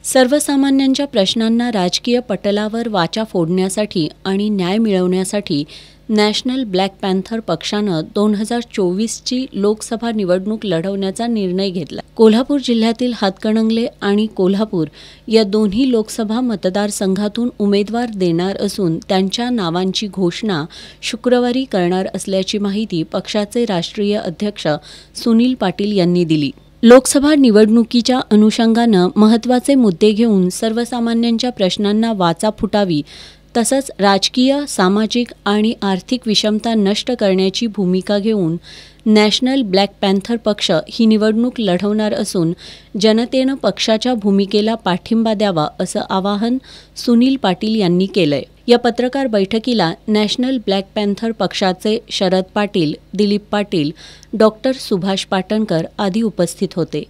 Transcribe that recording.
सर्वसामान्यांच्या प्रश्नांना राजकीय पटलावर वाचा फोडण्यासाठी आणि न्याय मिळवण्यासाठी नॅशनल ब्लॅक पॅन्थर पक्षानं 2024ची लोकसभा निवडणूक लढवण्याचा निर्णय घेतला. कोल्हापूर जिल्ह्यातील हातकणंगले आणि कोल्हापूर या दोन्ही लोकसभा मतदारसंघातून उमेदवार देणार असून त्यांच्या नावांची घोषणा शुक्रवारी करणार असल्याची माहिती पक्षाचे राष्ट्रीय अध्यक्ष सुनील पाटील यांनी दिली. लोकसभा निवडणुकीच्या अनुषंगानं महत्त्वाचे मुद्दे घेऊन सर्वसामान्यांच्या प्रश्नांना वाचा फुटावी तसंच राजकीय, सामाजिक आणि आर्थिक विषमता नष्ट करण्याची भूमिका घेऊन नॅशनल ब्लॅक पॅन्थर पक्ष ही निवडणूक लढवणार असून जनतेनं पक्षाच्या भूमिकेला पाठिंबा द्यावा असं आवाहन सुनील पाटील यांनी केलंय. या पत्रकार बैठकीला नॅशनल ब्लॅक पॅन्थर पक्षाचे शरद पाटील, दिलीप पाटील, डॉक्टर सुभाष पाटणकर आदी उपस्थित होते.